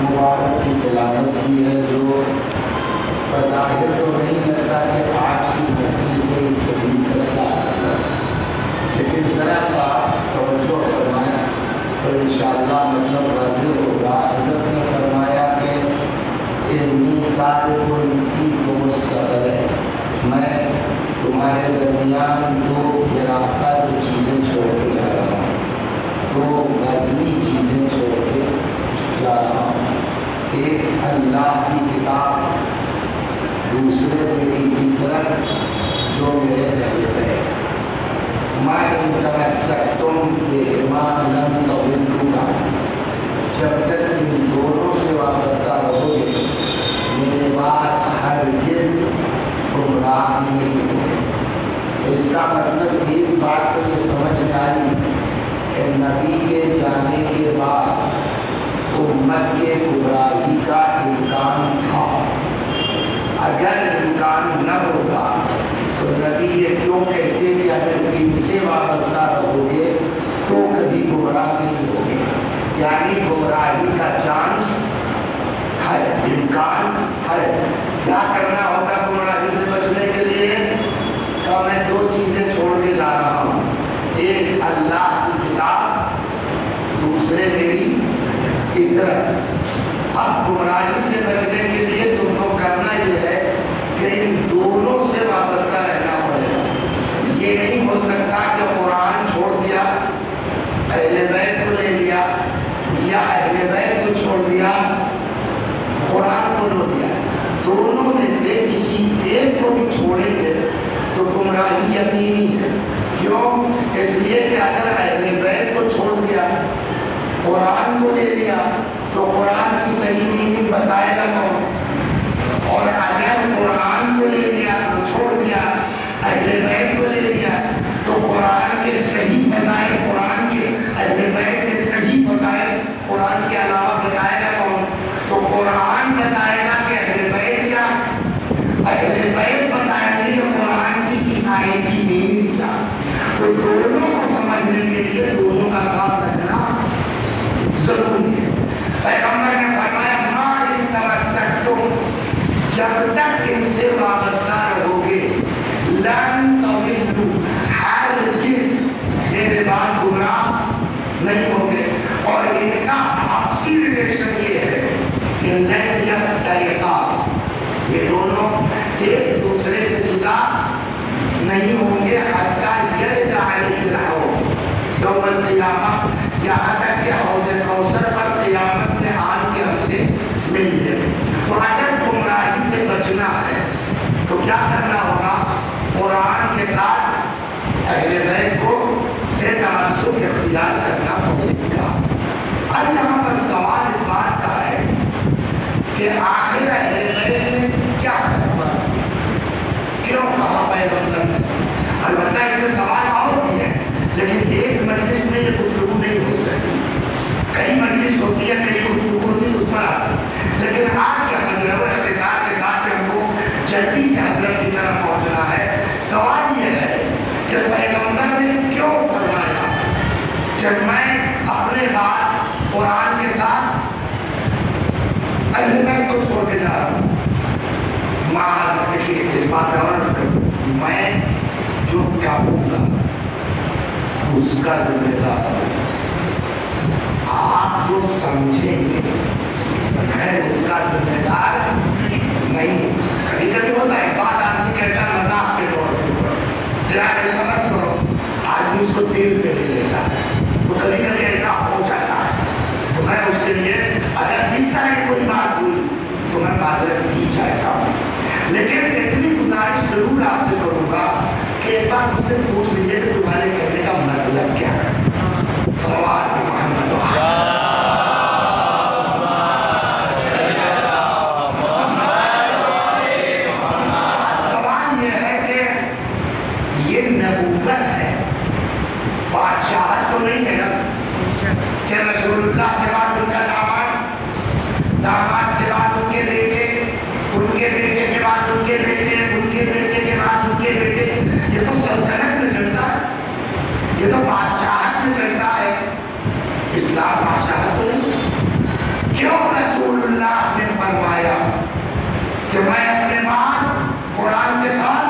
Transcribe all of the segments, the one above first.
مبارک کی تلاوت کی ہے جو بظاہر تو نہیں لگتا کہ آج کی محفل سے اس حدیث کا کیا ہے، لیکن ذرا سا توجہ فرمائیں تو انشاءاللہ مطلب واضح ہوگا۔ حضرت نے فرمایا کہ انی تارک فیکم الثقلین، میں تمہارے درمیان دو گراتا جو چیزیں چھوڑ کے جا رہا ہوں، دو لازمی چیزیں چھوڑ کے جا رہا ہوں، ایک اللہ کی کتاب، دوسرے میری فطرت جو میرے پہلے پہ ہے۔ ما ان تمسکتم بہما لن تضلوا بعدی، جب تک ان دونوں سے وابستہ رہو گے میرے بعد ہرگز گمراہ نہیں ہوگے۔ تو اس کا مطلب ایک بات تو یہ سمجھ میں آئی کہ نبی کے جانے کے بعد امت کے گمراہی کا امکان تھا۔ اگر امکان نہ ہوگا تو نبی یہ کیوں کہتے کہ اگر ان سے وابستہ رہو گے تو کبھی گمراہ نہیں ہوگے، یعنی گمراہی کا چانس ہے، امکان ہے۔ کیا کرنا ہوتا گمراہی سے بچنے کے لیے؟ تو میں دو چیزیں چھوڑ کے جا رہا ہوں، ایک اللہ کی کتاب، دوسرے میری فطرت۔ اب گمراہی سے بچنے کے لیے تم کو کرنا یہ ہے کہ ان دونوں سے وابستہ رہنا پڑے گا۔ یہ نہیں ہو سکتا کہ قرآن چھوڑ دیا، اہل بیت کو لے لیا، یا اہل بیت کو چھوڑ دیا، قرآن کو لے لیا۔ دونوں میں سے کسی ایک کو بھی چھوڑیں گے تو گمراہی یقینی ہے۔ کیوں؟ اس لیے کہ اگر اہل بیت کو چھوڑ دیا، قرآن کو لے لیا تو قرآن کی صحیح میننگ بتائے گا کون؟ اور اگر قرآن کو لے لیا تو چھوڑ دیا، اہل بیت کو لے لیا تو قرآن کے صحیح فضائل، قرآن کے اہل بیت کے صحیح فضائل قرآن کے علاوہ بتائے گا کون؟ تو قرآن بتائے گا کہ اہل بیت کیا، اہل بیت بتائیں گے کہ قرآن کی کس آیت کی میننگ کیا۔ تو دونوں کو سمجھنے کے لیے دونوں کا ساتھ رکھنا ضروری ہے۔ پیغمبر نے فرمایا ما ان تمسکتم، جب تک ان سے وابستہ رہو گے، لن تضلوا، ہرگز میرے بعد گمراہ نہیں ہوگے۔ اور ان کا آپسی ریلیشن یہ ہے کہ لن یفترقا، یہ دونوں ایک دوسرے سے جدا نہیں ہوں گے، حتی یرد علیہ الحوض یوم القیامہ، یہاں تک کہ حوض کوثر پر قیامت میں آن کے ہم سے مل جائے۔ تو اگر گمراہی سے بچنا ہے تو کیا کرنا ہوگا؟ قرآن کے ساتھ اہل بیت کو سے تمسک اختیار کرنا پڑے گا۔ اب یہاں پر سوال اس بات کا ہے کہ آخر اہل بیت نے کیا کہا، کیوں کہا پیغمبر نے؟ البتہ اس میں سوال اور بھی ہے، لیکن ایک مجلس میں یہ گفتگو نہیں ہو سکتی۔ کئی مجلس ہوتی ہے، کئی گفتگو ہوتی ہے، اس پر آتی ہے، لیکن آج کا حضرت اختصار کے ساتھ ہم کو جلدی سے حضرت کی طرف پہنچنا ہے۔ سوال یہ ہے کہ پیغمبر نے کیوں فرمایا کہ میں اپنے بعد قرآن کے ساتھ اہل بیت کو چھوڑ کے جا رہا ہوں؟ معاذ، دیکھیے اس بات کا غور کرو، میں جو کہوں گا اس کا ذمہ دار ہوں، آپ جو سمجھیں گے میں اس کا ذمہ دار نہیں۔ کبھی کبھی ہوتا ہے بات آدمی کہتا ہے مذاق کے طور پر، یار ایسا مت کرو، آدمی اس کو دل پہ لے لیتا ہے، تو کبھی کبھی ایسا ہو جاتا ہے۔ تو میں اس کے لیے اگر اس طرح کی کوئی بات ہوئی تو میں معذرت دی چاہتا ہوں، لیکن اتنی گزارش ضرور آپ سے کروں گا کہ ایک بار مجھ سے پوچھ لیجیے کہ تمہارے کہنے کا مطلب کیا ہے۔ صلوات محمد سوال یہ ہے کہ یہ نبوت ہے، بادشاہت تو نہیں ہے نا کہ رسول اللہ کے بعد ان کا داماد، داماد کے بعد ان کے بیٹے، ان کے بیٹے کے بعد ان کے بیٹے، ان کے بیٹے کے بعد ان کے بیٹے۔ یہ تو سلطنت میں چلتا ہے، یہ تو بادشاہت میں چلتا ہے۔ اسلام بادشاہت تو نہیں۔ کیوں رسول کہ میں اپنے بعد قرآن کے ساتھ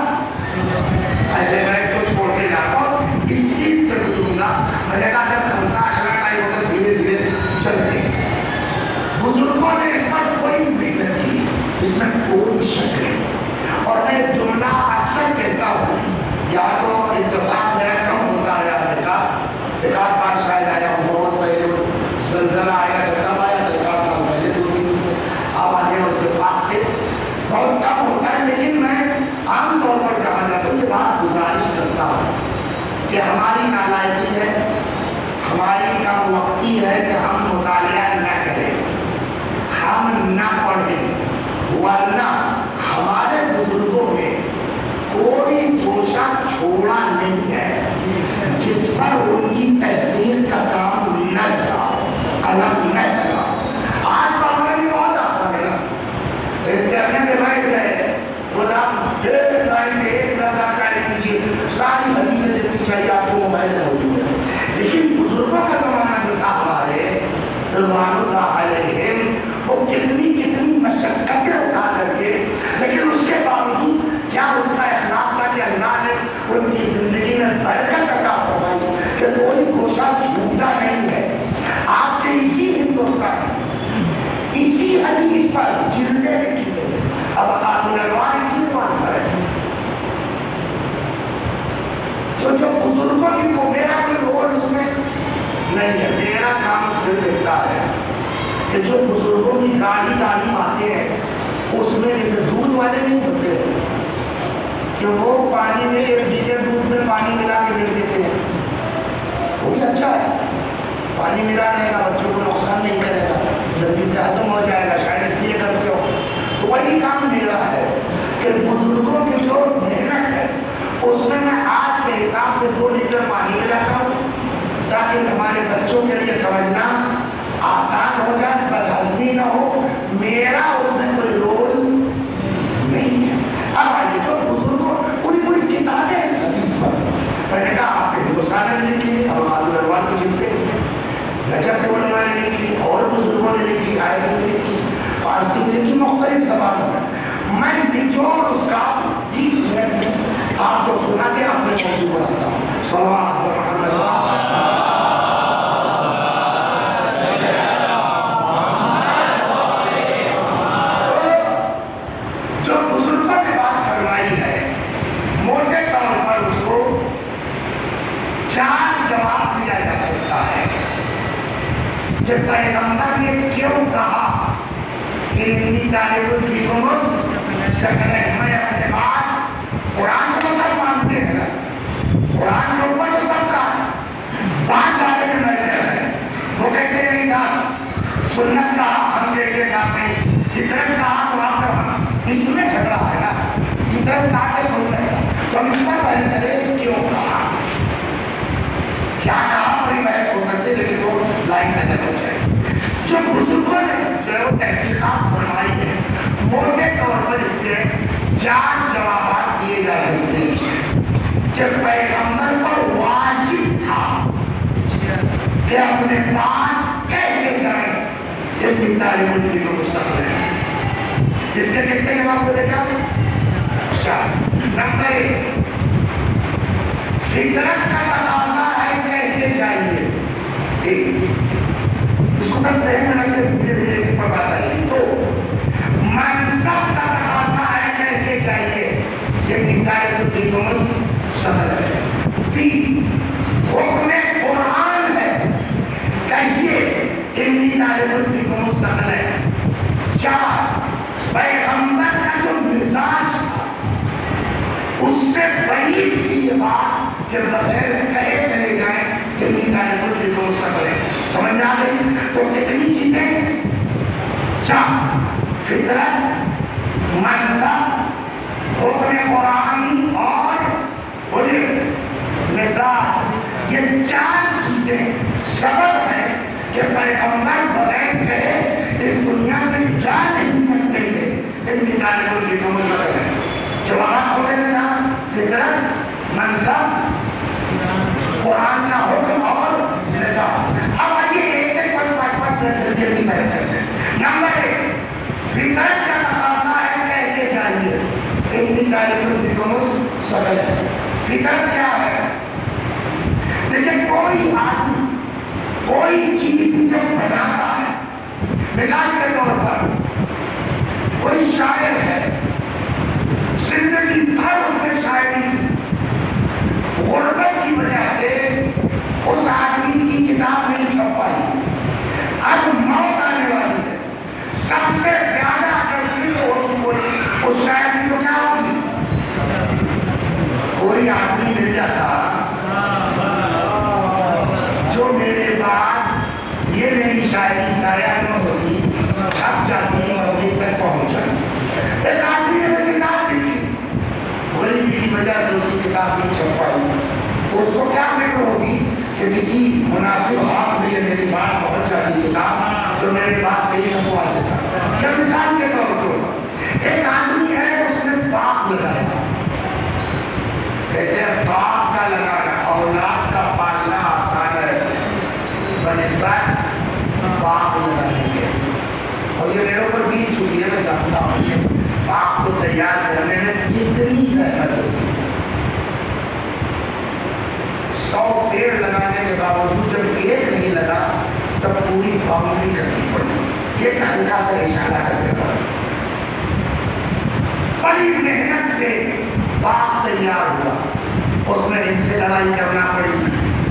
اہل بیت کو چھوڑ کے جا رہا ہوں، اس چیز سے گزروں گا۔ میں نے کہا اگر خمسہ عشرہ کا یہ وقت دھیرے دھیرے چلتے، بزرگوں نے اس پر کوئی محنت کی، اس میں کوئی شک نہیں۔ اور میں ایک جملہ اکثر کہتا ہوں، یا تو اتفاق میرا کم ہوتا ہے آنے کا، ایک آدھ بار شاید آیا ہوں، بہت پہلے زلزلہ آیا تھا تب آیا تھا، 1 سال پہلے 2-3 میں، اب آگے اتفاق سے بہت کم ہوتا ہے۔ لیکن میں عام طور پر کہا جاتا ہوں، یہ بات گزارش کرتا ہوں کہ ہماری نالائکی ہے، ہماری کم وقتی ہے کہ ہم مطالعہ نہ کریں، ہم نہ پڑھیں، ورنہ ہمارے بزرگوں میں کوئی گوشہ چھوڑا نہیں ہے جس پر ان کی تحقیق کا کام نہ چلا، قلم نہ چلا۔ آج پڑھنا بھی بہت آسان ہے نا، انٹرنیٹ پہ بیٹھ گئے، وہ صاحب ایک لائن سے ایک لفظ آپ ٹائپ کیجیے، ساری حدیثیں جتنی چاہیے آپ کو موبائل میں موجود ہے۔ لیکن بزرگوں کا زمانہ جو تھا ہمارے رضوان اللہ علیہم، وہ کتنی مشقتیں اٹھا کر کے، لیکن اس کے باوجود کیا ان کا اخلاص تھا کہ اللہ نے ان کی زندگی میں برکت عطا فرمائی کہ کوئی گوشہ چھوٹا نہیں ہے۔ آپ کے اسی ہندوستان، اسی حدیث پر جلدیں لکھی گئی، ابقات الانوار اسی عنوان پر ہے۔ تو جو بزرگوں کی کو میرا کوئی رول اس میں نہیں ہے، میرا کام صرف اتنا ہے کہ جو بزرگوں کی گاڑی باتیں ہیں اس میں جیسے دودھ والے نہیں ہوتے کہ وہ پانی میں 1 لیٹر دودھ میں پانی ملا کے دے دیتے ہیں، وہ بھی اچھا ہے، پانی ملا رہے گا، بچوں کو نقصان نہیں کرے گا، جلدی سے ہضم ہو جائے گا، شاید اس لیے کرتے ہو۔ تو وہی کام میرا ہے کہ بزرگوں کی جو محنت ہے اس میں آج کے حساب سے 2 لیٹر پانی ملاتا ہوں تاکہ ہمارے بچوں کے لیے سمجھنا آسان ہو جائے، بدہضمی نہ ہو، میرا اس میں کوئی رول نہیں ہے۔ اب آئیے جو بزرگوں پوری کتابیں ہیں اس حدیث پر، میں نے کہا آپ کے ہندوستان میں لکھی، ابقات الانوار کی جلد پہ اس میں نجف کے علماء نے لکھی، اور بزرگوں نے لکھی، عربی میں لکھی، فارسی میں لکھی، مختلف زبانوں میں۔ میں نچوڑ اس کا 20 منٹ میں آپ کو سنا کے اپنے موضوع بناتا ہوں۔ صلوات محمد کہ پیغمبر نے کیوں کہا کہ انی طالب فیکم الثقلین، میں اپنے بعد قرآن کو سب مانتے ہیں، قرآن کے اوپر تو سب کا بات لانے میں بیٹھے ہیں، وہ کہتے ہیں نہیں صاحب سنت کہا ہم دیکھے صاحب نہیں، فطرت کہا تو آپ ہم اس میں جھگڑا ہے نا، فطرت کہا کہ سنت کا، تو ہم اس پر بحث کریں کیوں کہا، کیا کہا بڑی بحث ہو سکتی، لیکن وہ لائن میں نہ ہو جائے۔ جو بزرگوں نے جو ہے وہ تحقیقات فرمائی ہے، موٹے طور پر اس کے 4 جوابات دیے جا سکتے ہیں کہ پیغمبر پر واجب تھا کہ اپنے بات کہہ کے جائیں اتنی طالب الفیق مستقل ہے۔ اس کے کتنے جواب ہوتے کیا؟ 4۔ نمبر 1، فطرت کا تقاضا ہے کہتے جائیے، اس کو سب ذہن میں رکھیے، دھیرے دھیرے پر بات آئے گی۔ 2، منصب کا تقاضا ہے کہتے جائیے، یہ نکائے کو فیکم سمجھ ہے۔ 3، حکم قرآن ہے کہیے انی طالب الفیکم مستقل ہے۔ 4، پیغمبر کا جو مزاج تھا اس سے بعید تھی یہ بات کہ بغیر کہے چلے جائیں انی طالب الفیکم مستقل ہے۔ سمجھ میں آ گئی؟ تو کتنی چیزیں؟ 4، فطرت، منصب، حکم قرآنی اور مزاج، یہ 4 چیزیں سبب ہے کہ پیغمبر بغیر کہے اس دنیا سے جا نہیں سکتے تھے، انی طالب الفیکم مستقل ہے۔ جوابات ہو گئے تھا، فطرت، منصب، قرآن کا حکم اور نظام۔ اب آئیے ایک ایک پر جلدی بحث کرتے ہیں۔ نمبر 1، فطرت کا تقاضا ہے کہتے ذالک الفطر سبل ہے. فطرت کیا ہے؟ دیکھیں کوئی آدمی کوئی چیز جب بناتا ہے، مثال کے طور پر کوئی شاعر ہے، زندگی بھر اس نے شاعری کی، غربت کی وجہ سے اس آدمی کی کتاب نہیں چھپ پائی، اب موت آنے والی ہے، سب سے زیادہ اگر فکر ہوگی کوئی اس شاعر کی تو کیا ہوگی؟ کوئی آدمی مل جاتا جو میرے بعد یہ میری شاعری ضائع نہ ہوتی، چھپ جاتی، مغرب تک پہنچ جاتی. ایک آدمی نے وہ کتاب لکھی، غریبی کی وجہ سے اس کی کتاب نہیں چھپ پائی، تو اس کو کیا فکر ہوگی کہ کسی مناسب ہاتھ میں یہ میری بات پہنچ جاتی کتاب جو میرے پاس سے ہی چھپوا دیتا. یہ مثال کے طور پر ایک آدمی ہے، اس نے باغ لگایا، کہتے ہیں باغ کا لگانا اولاد کا پالنا آسان ہے بنسبت باغ لگانے کے. اور یہ میرے اوپر بیت چکی ہے، میں جانتا ہوں یہ باغ کو تیار کرنے میں کتنی زحمت ہوتی ہے. 100 پیڑ لگانے کے باوجود جب ایک نہیں لگا تب پوری باؤنڈری کرنی پڑی. یہ ہلکا سا اشارہ کر دے گا. بڑی محنت سے باغ تیار ہوا، اس میں ان سے لڑائی کرنا پڑی،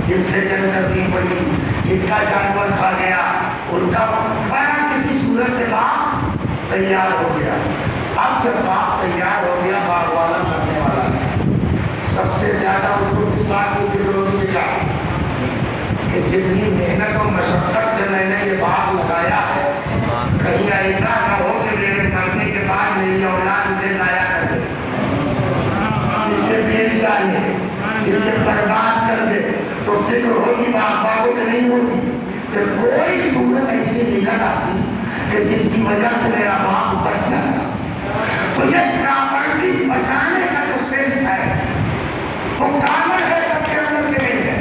جن سے جنگ کرنی پڑی، جن کا جانور کھا گیا، ان کا کسی صورت سے باغ تیار ہو گیا. اب جب باغ تیار ہو گیا، باغ والا مرنے والا ہے. سب سے زیادہ اس کو کس بات کی فکر ہوگی کہ جتنی محنت اور مشقت سے میں نے یہ باغ لگایا ہے، کہیں ایسا نہ ہو کہ میرے مرنے کے بعد میری اولاد اسے ضائع کر دے، اسے بیچ ڈالے، اسے برباد کر دے. تو فکر ہوگی باغوں کی نہیں ہوگی کہ کوئی صورت ایسی نکل آتی کہ جس کی وجہ سے میرا باغ بچ جاتا. تو یہ پراپرٹی بچانے کا جو سینس ہے وہ کامل ہے، سب کے اندر کے نہیں ہے.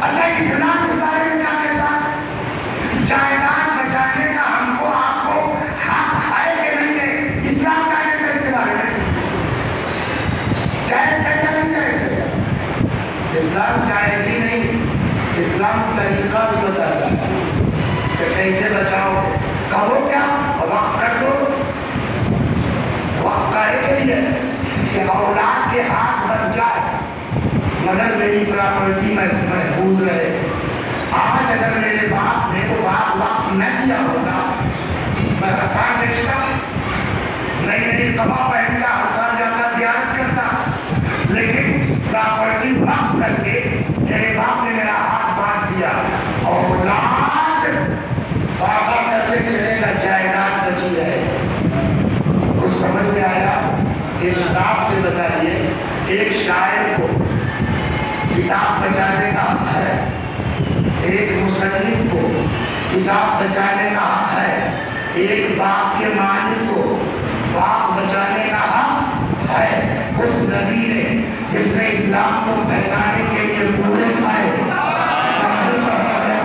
اچھا اسلام اس بارے میں کیا کہتا ہے؟ جائیداد بچانے کا ہم کو آپ کو حق ہے کہ نہیں ہے؟ اسلام کیا کہتا ہے اس کے بارے میں؟ جائز ہے یا نہیں جائز ہے؟ اسلام جائز ہی نہیں، اسلام طریقہ بھی بتاتا ہے کہ کیسے بچاؤ گے. کہو کیا؟ وقف کر دو. وقف کہے کے لیے کہ اولاد کے ہاتھ بچ جائے مگر میری پراپرٹی محفوظ رہے. آج اگر میرے باپ نے وہ باپ وقف نہ کیا ہوتا، میں آسان بیچتا، نئی نئی کپڑا پہنتا، ہر سال جاتا، زیارت کرتا، لیکن پراپرٹی وقف کر کے میرے باپ نے میرا ہاتھ باندھ دیا. اولاد فاقہ کر کے چلے گا، جائیداد بچی ہے. کچھ سمجھ میں آیا؟ انصاف سے بتائیے، ایک شاعر کو کتاب بچانے کا حق ہے، ایک مصنف کو کتاب بچانے کا حق ہے، ایک باغ کے مالک کو باغ بچانے کا حق ہے. اس نبی نے جس نے اسلام کو پھیلانے کے لیے پورے کھائے، ساحر کہا گیا،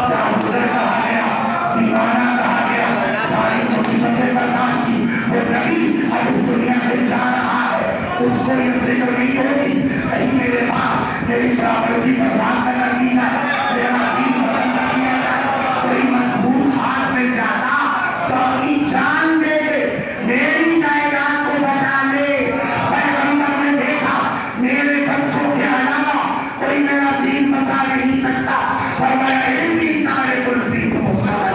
جادوگر کہا گیا، دیوانہ کہا گیا، ساری مصیبتیں برداشت کی، وہ نبی اب اس دنیا سے جا رہا ہے. اس کو یہ فکر نہیں ہوگی کہیں میرے باپ میری پراپرٹی برباد نہ کر دی جائے، میرا دین بدل نہ کیا جائے. کوئی مضبوط ہاتھ میں جاتا جو اپنی جان دے دے میری جائیداد کو بچا لے. پیغمبر نے دیکھا میرے بچوں کے علاوہ کوئی میرا دین بچا نہیں سکتا، فرمایا انی تارک الفیکم الصلاۃ.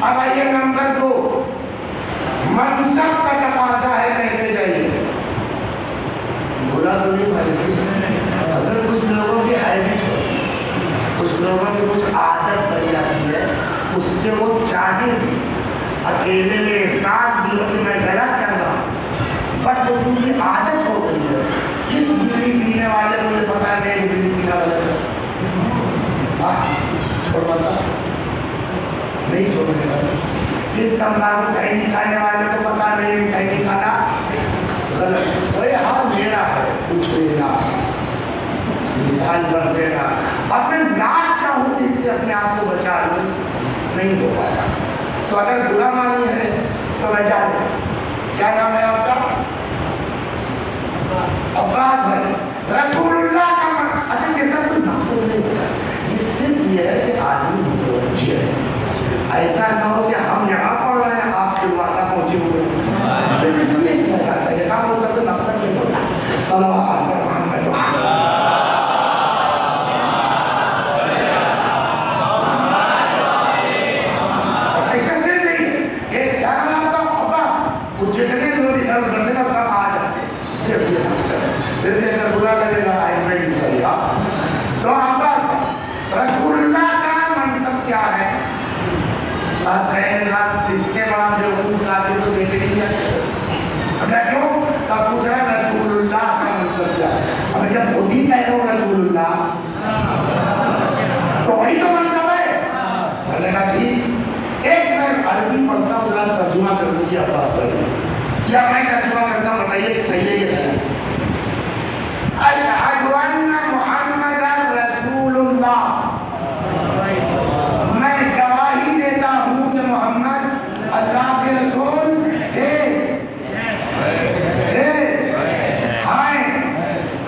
اب آئیے نمبر 2، منصب کا تقاضا ہے، کہتے جائیے. برا تو نہیں بھائی، اگر کچھ لوگوں کی ہیبٹ ہوتی ہے، کچھ لوگوں کی کچھ عادت بن جاتی ہے، اس سے وہ چاہیں بھی، اکیلے میں احساس بھی ہو کہ میں غلط کر رہا ہوں، بٹ وہ چونکہ عادت ہو گئی ہے. کس بیڑی پینے والے کو یہ پتا ہے میری بیڑی پینا غلط ہے؟ چھوڑ بتا نہیں چھوڑنے کا کس تمباکو کھینی کھانے والے کو پتا نہیں کھینی کھانا غلط وہ حال میرا ہے پوچھ لینا مثال بڑھ دینا اپنے لاج چاہوں کہ اس سے اپنے آپ کو بچا لوں نہیں ہو پاتا تو اگر برا مانی ہے تو بچا لیں کیا نام ہے آپ کا عباس بھائی رسول اللہ کا اچھا یہ سب کوئی مقصد نہیں ہوتا یہ صرف یہ ہے کہ آدمی متوجہ ہے ایسا نہ ہو کہ ہم یہاں پڑھ رہے ہیں آپ سے واسا پہنچے ہوئے اس سے اس لیے کیا جاتا ہے یہ کام ہوتا کوئی مقصد نہیں ہوتا صلوات علی محمد ایسا صرف نہیں ہے یہ کیا نام آپ کا عباس وہ جتنے لوگ ادھر ادھر دینا سب آ جاتے ہیں صرف یہ مقصد ہے پھر بھی اگر برا لگے گا آئی ایم ریڈی سوری تو عباس رسول اللہ کا منصب کیا ہے آپ کہیں گے اس سے بڑا بیوقوف ساتھی تو دیکھے نہیں جاتے اب میں کیوں تب پوچھ رہا ہے رسول اللہ کا منصب کیا ہے اب جب خود ہی کہہ رہا رسول اللہ تو وہی تو منصب ہے میں نے کہا ٹھیک ایک میں عربی پڑھتا ہوں ذرا ترجمہ کر دیجیے عباس بھائی یا میں ترجمہ کرتا ہوں بتائیے صحیح ہے یہ غلط اشہد ان محمد رسول اللہ میں گواہی دیتا ہوں کہ محمد اللہ کے رسول تھے ہیں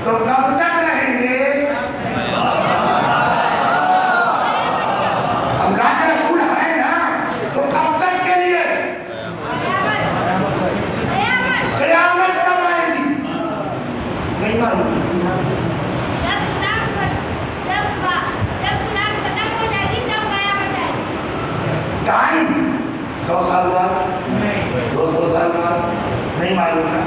تو کب تک رہیں گے اللہ کے رسول ہے نا تو کب تک کے لیے قیامت کب آئے گی نہیں معلوم ٹائم 100 سال بعد 200 سال بعد نہیں معلوم تھا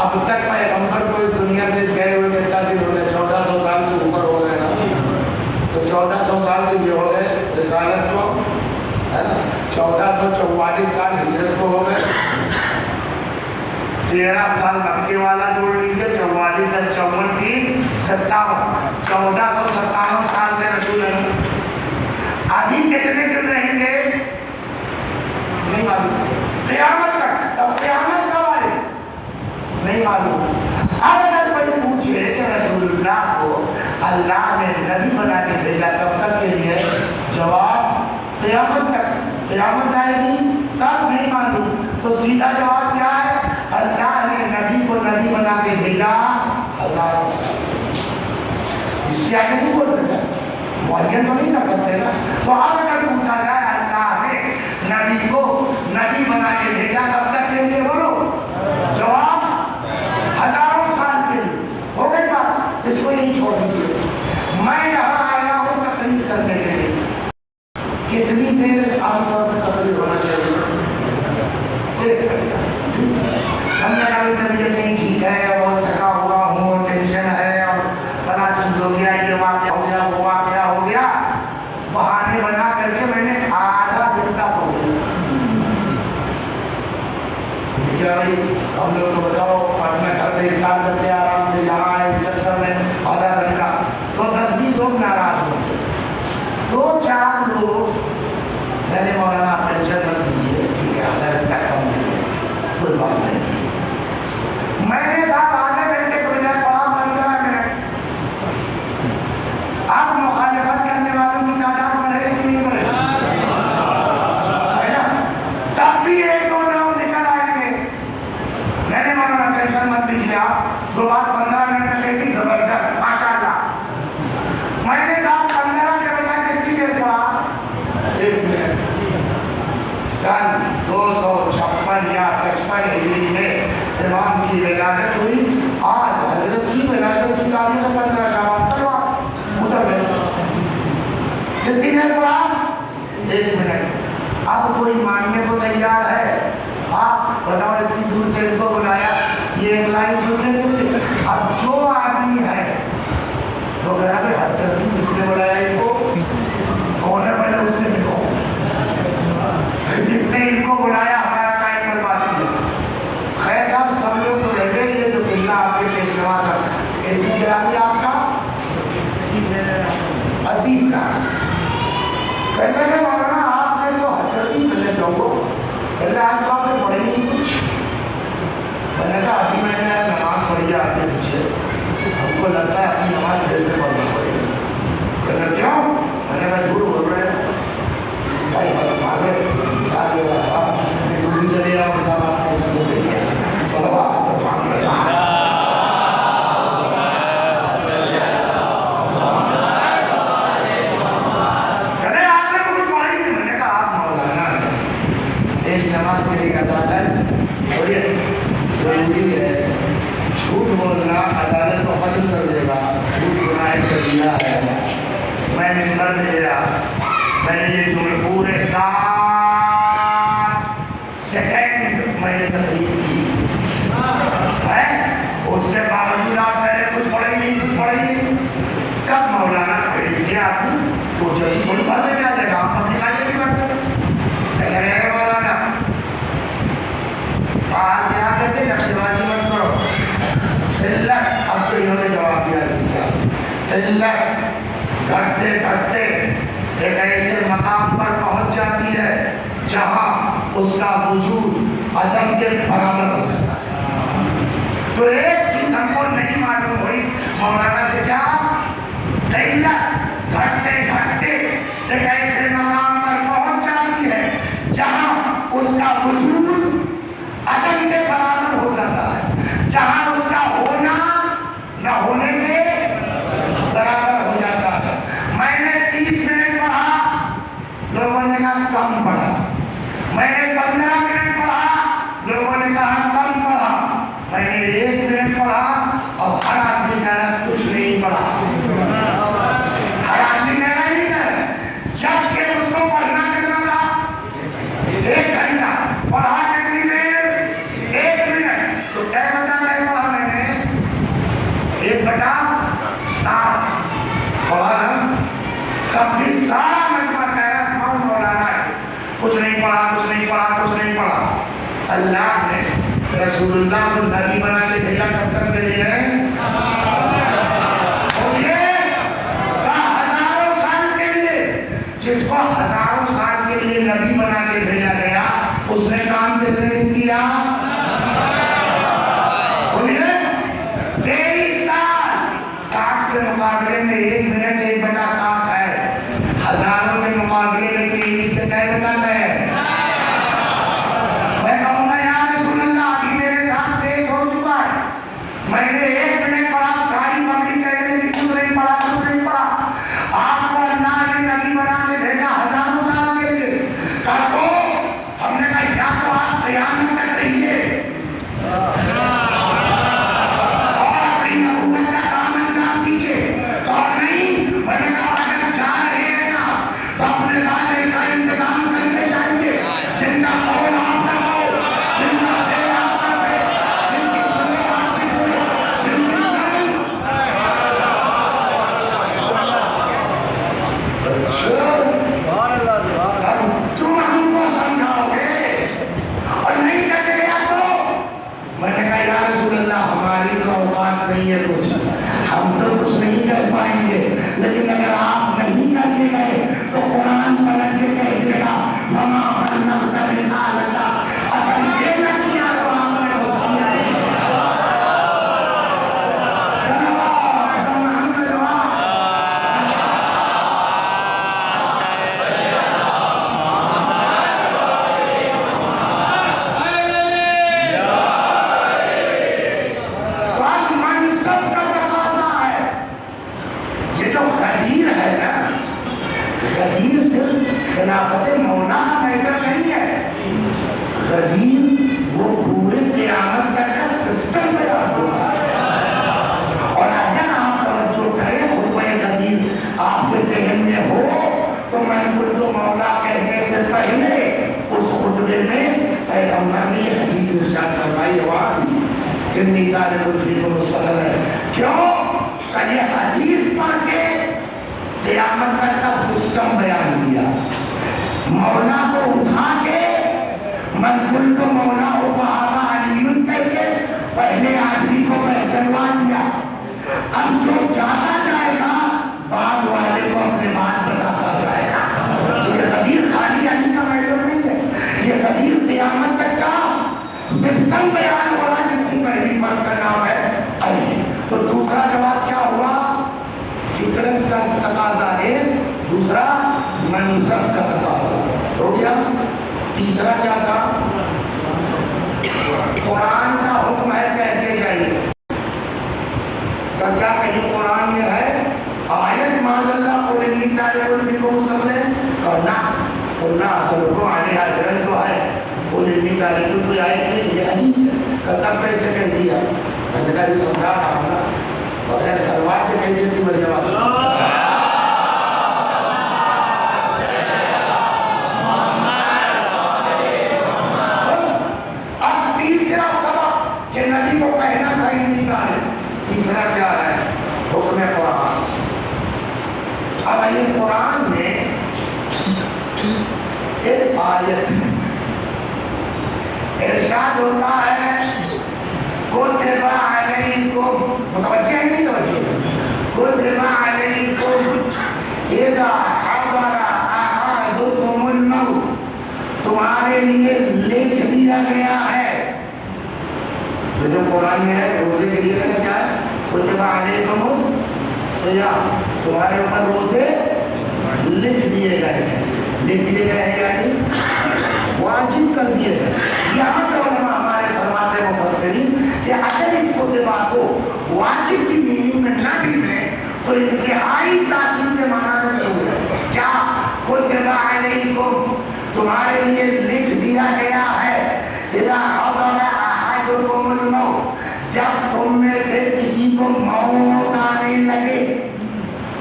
اب تک پیغمبر کو اس دنیا سے گئے ہوئے کتنا دن ہو گئے 1400 سال سے اوپر ہو گئے نا تو 1400 سال تو یہ ہو گئے رسالت کو ہے نا 1444 سال ہجرت کو ہو گئے 13 سال مکے والا جوڑ لیجیے 44 کا 54 تھی 57 1457 سال سے رسول اللہ ابھی کتنے دن رہیں گے نہیں معلوم قیامت تک تب قیامت کب آئے نہیں معلوم اب اگر کوئی پوچھے کہ رسول اللہ کو اللہ نے نبی بنا کے بھیجا کب تک کے لیے جواب قیامت تک قیامت آئے گی تب نہیں معلوم تو سیدھا جواب کیا ہے اللہ نے نبی کو نبی بنا کے بھیجا 1000 سال اس سے آگے نہیں بول سکتا معین تو نہیں کر سکتے نا تو اب اگر پوچھا جائے اللہ نے نبی کو نبی بنا کے بھیجا کب تک کے لیے بولو جواب 1000 سال کے لیے ہو گئی بات اس کو یہی چھوڑ دیجیے میں یہاں آیا ہوں تقریر کرنے کے لیے کتنی دیر عام طور پہ تقریر ہونا چاہیے 1 گھنٹہ ہم نے کبھی طبیعت نہیں ٹھیک ہے بہت تھکا ہوا ہوں ٹینشن ہے اور فلاں چیز ہو گیا یہ واقعہ ہو گیا وہ واقعہ ہو گیا بہانے بنا کر کے میں نے آدھا گھنٹہ پڑھ لیا بھائی ہم لوگ کو بتاؤ اپنے گھر پہ انتظار کرتے آرام سے یہاں آئے اس چکر میں آدھا گھنٹہ تو 10-20 لوگ ناراض ہوتے 2-4 لوگ میں نے مولانا آپ ٹینشن مت لیجیے ٹھیک ہے آدھا گھنٹہ کم نہیں ہے کوئی بات نہیں میں نے صاحب آدھے گھنٹے کے بجائے پڑھا 15 منٹ آپ مخالفت کرنے والوں کی تعداد بڑھے گی کہ نہیں بڑھے ہے نا تب بھی 1-2 نام نکل آئیں گے میں نے مولانا ٹینشن مت لیجیے آپ جو بات 15 منٹ میں کہی تھی زبردست ماشاءاللہ میں نے صاحب 15 کے بجائے کتنی دیر پڑھا 1 منٹ سن 256 یا 55 ہجری میں امام کی ولادت ہوئی آج حضرت کی وراثت کی تاریخ 15 شعبان سلوات ادھر میں کتنی دیر پڑھا 1 منٹ اب کوئی ماننے کو تیار ہے آپ بتاؤ اتنی دور سے ان کو بلایا یہ 1 لائن سننے کے لیے اب جو آدمی ہے تو گھر پہ حد کر دی کس نے بلایا ان کو کون ہے پہلے اس سے ملو جس نے ان کو بلایا ہمارا ٹائم برباد کیا خیر صاحب سب لوگ تو رہ گئے یہ جو قلعہ آپ کے پیش نواز ہے اس کی گرامی آپ کا نماز کے لیے عدالت بڑی ضروری ہے. جھوٹ بولنا عدالت کو ختم کر دے گا. جھوٹ گناہ کبیرہ ہے. میں ممبر پہ گیا, میں نے یہ جملے پورے 60 سیکنڈ میں نے تقریر کی ہے. اس کے باوجود آپ پہلے کچھ پڑھیں نہیں. کب مولانا پڑھ گیا آدمی تو جلدی تھوڑی بات میں آ جائے گا. ہم اپنی کاجے کی بات کریں مولانا باہر سے آ کر کے نقشے بازی مت کرو. قلت, اب تو انہوں نے جواب دیا عزیز صاحب, قلت گھٹتے گھٹتے ایک ایسے مقام پر پہنچ جاتی ہے جہاں اس کا وجود عدم کے برابر ہو جاتا ہے. تو ایک چیز ہم کو نہیں معلوم ہوئی مولانا سے, کیا قلت گھٹتے گھٹتے ایک ایسے مقام پر پہنچ جاتی ہے جہاں اس کا وجود عدم کے برابر ہو جاتا ہے, جہاں اس کا ہونا نہ ہونے کے برابر ہو جاتا ہے. میں نے 30 منٹ پڑھا, لوگوں نے کہا کم پڑھا. میں نے 15 منٹ پڑھا, لوگوں نے کہا کم پڑھا. میں نے 1 منٹ پڑھا, اب ہر آدمی کہہ رہا کچھ نہیں پڑھا. ہر آدمی کہہ رہا نہیں کہہ رہا. جب کہ اس کو پڑھنا کتنا تھا 1 گھنٹہ, پڑھا کتنی دیر 1 منٹ. تو کیا بتا نہیں پڑھا میں نے 1/7 پڑھا نا. تب بھی سارا مجمع کہہ رہا مولانا کچھ نہیں پڑھا, کچھ نہیں پڑھا, کچھ نہیں پڑھا. اللہ نے رسول اللہ کو نبی بنا کے بھیجا کب تک کے لیے ہے؟ اور یہ ہزاروں سال کے لیے. جس کو ہزاروں سال کے لیے نبی بنا کے بھیجا گیا اس نے کام کتنے دن کیا؟ 23 سال. 60 کے مقابلے میں 1 منٹ 1/7 ہے. ہزاروں کے مقابلے میں 23 سے کیا بتا ہے؟ میں کہوں گا یا رسول اللہ ابھی میرے ساتھ پیش ہو چکا ہے. میں نے 1 منٹ پڑھا, ساری پبلک کہہ رہی تھی کچھ نہیں پڑھا, کچھ نہیں پڑھا. آپ کو اللہ نے نبی بنا کے بھیجا ہزاروں سال کے لیے. کہا تو ہم نے کہا یا تو آپ قیامت تک رہیے اور اپنی نبوت کا کام انجام دیجیے, اور نہیں میں نے کہا اگر جا رہے ہیں نا تو اپنے بعد ایسا انتظام کرنے چاہیے جن کا قول آپ کا قول, جن کا فعل آپ کا فعل, جن کی سنت آپ کی سنت, جن کی چل. تم ہم کو سمجھاؤ گے اور نہیں کرتے گیا تو میں نے کہا یا رسول اللہ ہماری تو اوقات نہیں ہے کچھ, ہم تو کچھ نہیں کر پائیں گے, لیکن اگر آپ نہیں کر کے گئے تو قرآن پلٹ کے کہہ دے گا فما بلغت رسالتہ. اگر یہ نہ کیا تو آپ نے کچھ کیا نہیں. صلوات محمد خلافت مولا کا میٹر نہیں ہے. غدیر وہ پورے قیامت تک کا سسٹم بیان ہوا. اور اگر آپ توجہ کریں خطبہ غدیر آپ کے ذہن میں ہو تو میں تو مولا کہنے سے پہلے اس خطبے میں پیغمبر نے یہ حدیث ارشاد فرمائی ہے جنی طالب الفیکم الصدر ہے. کیوں کہ یہ حدیث پڑھ کے قیامت تک کا سسٹم بیان کیا. مولا کو اٹھا کے من کل تو مولا ہو بابا علی کر کے پہلے آدمی کو پہچنوا دیا. اب جو جاتا جائے گا بعد والے کو اپنے بات بتاتا جائے گا. یہ غدیر خالی علی کا میٹر نہیں ہے, یہ غدیر قیامت تک کا سسٹم بیان ہو رہا جس کی پہلی بات کا نام ہے علی. تو دوسرا جواب کیا ہوا؟ فطرت کا تقاضا ہے, دوسرا منصب کا تقاضا ہو گیا. تیسرا کیا تھا؟ قرآن کا حکم ہے کہتے جائیے. کیا کہیں قرآن میں ہے آیت معاذ اللہ قل انی طالب الفیکم الصبر؟ کرنا قلنا اصل کو آنے اجرن تو ہے وہ علمی تعلیم کوئی آیت نہیں، یہ حدیث ہے، تب کیسے کہہ دیا؟ میں نے کہا بھی سمجھا رہا ہوں نا، بغیر سلوات کے کیسے اتنی بڑی آواز؟ اب تیسرا سبب کہ نبی کو کہنا کہیں نہیں تعلیم، تیسرا کیا ہے؟ حکم قرآن۔ اب یہ قرآن میں ایک آیت ہے، ارشاد ہوتا ہے کتب علیکم، متوجہ ہے نہیں توجہ؟ کتب علیکم اذا حضر احدکم الموت، تمہارے لیے لکھ دیا گیا ہے۔ تو جو قرآن میں ہے روزے کے لیے کیا ہے؟ کتب علیکم الصیام، تمہارے اوپر روزے لکھ دیے گئے ہیں، لکھ دیے گئے ہیں یعنی واجب کر دیے گئے۔ یہاں پہ علماء ہمارے فرماتے ہیں مفسرین کہ اگر اس کتبہ کو واجب کی میننگ میں نہ بھی لیں تو انتہائی تاکید کے معنی میں ضرور ہے۔ کیا؟ کتب علیکم، تمہارے لیے لکھ دیا گیا ہے، اذا حضر احدکم الموت، جب تم میں سے کسی کو موت آنے لگے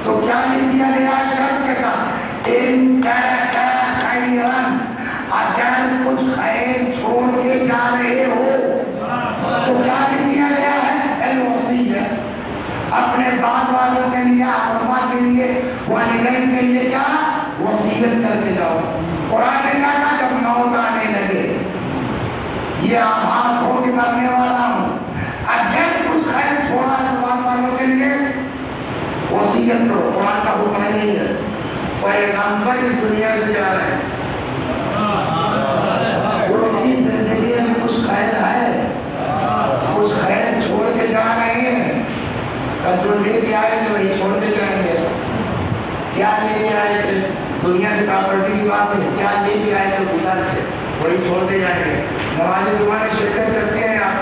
تو کیا لکھ دیا گیا؟ شرط کے ساتھ، ان ترک خیرا، اگر کچھ خیر چھوڑ کے جا رہے ہو تو کیا لکھ دیا گیا ہے؟ الوصیہ، اپنے بعد والوں کے لیے، اقربا کے لیے، والدین کے لیے کیا؟ وصیت کر کے جاؤ۔ قرآن نے کہا جب موت آنے لگے، یہ آبھاس ہو کہ مرنے والا ہوں، اگر کچھ خیر چھوڑا تو بعد والوں کے لیے وصیت کرو۔ قرآن کا حکم ہے نہیں ہے، پیغمبر اس دنیا سے جا رہے ہیں، ان کی زندگی میں کچھ خیر ہے، کچھ خیر چھوڑ کے جا رہے ہیں، جو لے کے آئے تھے وہی چھوڑ کے جائیں گے۔ کیا لے کے آئے تھے؟ دنیا کی پراپرٹی کی بات ہے، کیا لے کے آئے تھے خدا سے وہی چھوڑ کے جائیں گے۔ نماز جمعہ میں شرکت کرتے ہیں آپ،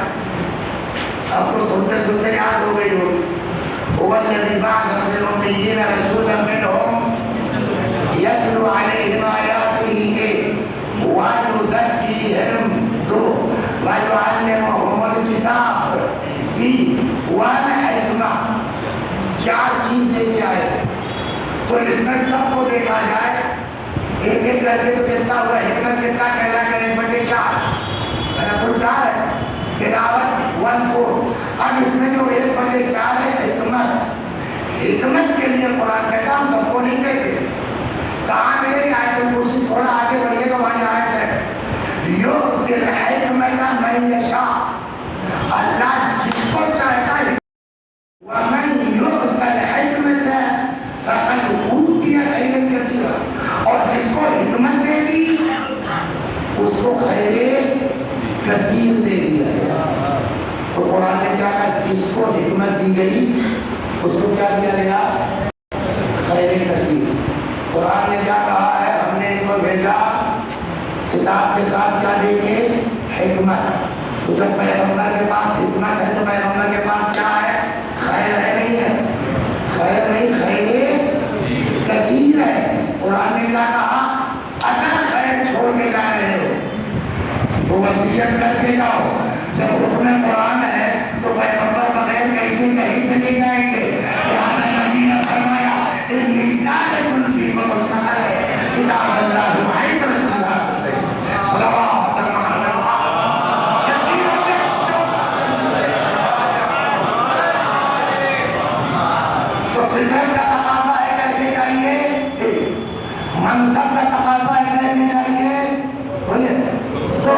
اب تو سنتے سنتے یاد ہو گئی ہوگی، هو الذي بعث في الأميين رسولا منهم يتلو عليهم آياته ويزكيهم ويعلمهم الكتاب والحکمہ، چار چیز لے کے آئے تھے۔ تو اس میں سب کو دیکھا جائے ایک ایک کر کے تو کتنا ہوا؟ حکمت کتنا کہلا کہ 1/4 کل 4 ہے، تلاوت 1/4۔ اب اس میں جو 1/4 ہے حکمت، حکمت کے لیے قرآن کہتا ہم سب کو نہیں دیتے۔ کہاں میرے لیے آیت الکرسی تھوڑا آگے بڑھیے گا، وہاں آیت ہے یؤتی الحکمۃ من یشاء، اللہ جس کو چاہتا ہے، ومن یؤت الحکمۃ فقد اوتی خیرا کثیرا، اور جس کو حکمت دے دی اس کو خیر کثیر دے دیا گیا۔ تو قرآن نے کیا کہا؟ جس کو حکمت دی گئی اس کو کیا دیا گیا؟ خیر کثیر۔ قرآن نے کیا کہا ہے؟ ہم نے ان کو بھیجا کتاب کے ساتھ کیا دے کے؟ حکمت۔ تو جب پیغمبر کے پاس حکمت ہے تو پیغمبر کے پاس کیا ہے؟ خیر ہے نہیں ہے؟ خیر نہیں، خیر کثیر ہے۔ قرآن نے کیا کہا؟ اگر خیر چھوڑ کے جا رہے ہو تو وصیت کر کے جاؤ۔ جب حکم قرآن ہے تو پیغمبر بغیر کیسے کہیں چلے جائیں گے؟ لہٰذا نبی نے فرمایا انی طالب فیکم السحر کتاب اللہ معی صلوات تو فکر کا تقاضا ہے کہہ کے جائیے، منصب کا تقاضا ہے کہہ کے جائیے، بولیے تو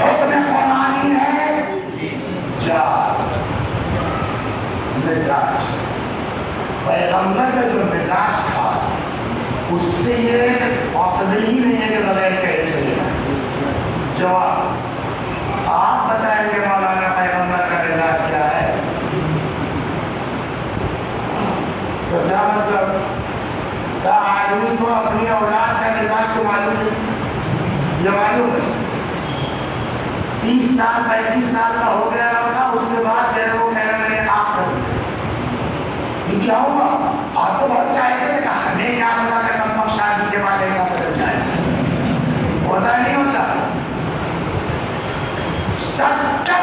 حکم قرآنی ہے 4 مزاج۔ پیغمبر کا جو مزاج تھا اس سے یہ پاسبل ہی نہیں ہے کہ بغیر کہے چلے جائیں۔ جواب آپ بتائیں گے مولانا پیغمبر کا مزاج کیا ہے؟ تو کیا مطلب؟ کیا آدمی کو اپنی اولاد کا مزاج تو معلوم نہیں؟ یہ معلوم ہے 30 سال 35 سال کا ہو گیا ہوگا، اس کے بعد جو ہے وہ کہہ رہے میں نے آپ کر دیا۔ یہ کیا ہوا؟ آپ تو بہت چاہتے تھے کہ ہمیں کیا پتا تھا کم وقت شادی کے بعد ایسا بدل جائے، ہوتا ہے 70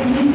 30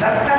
70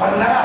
15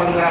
15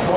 100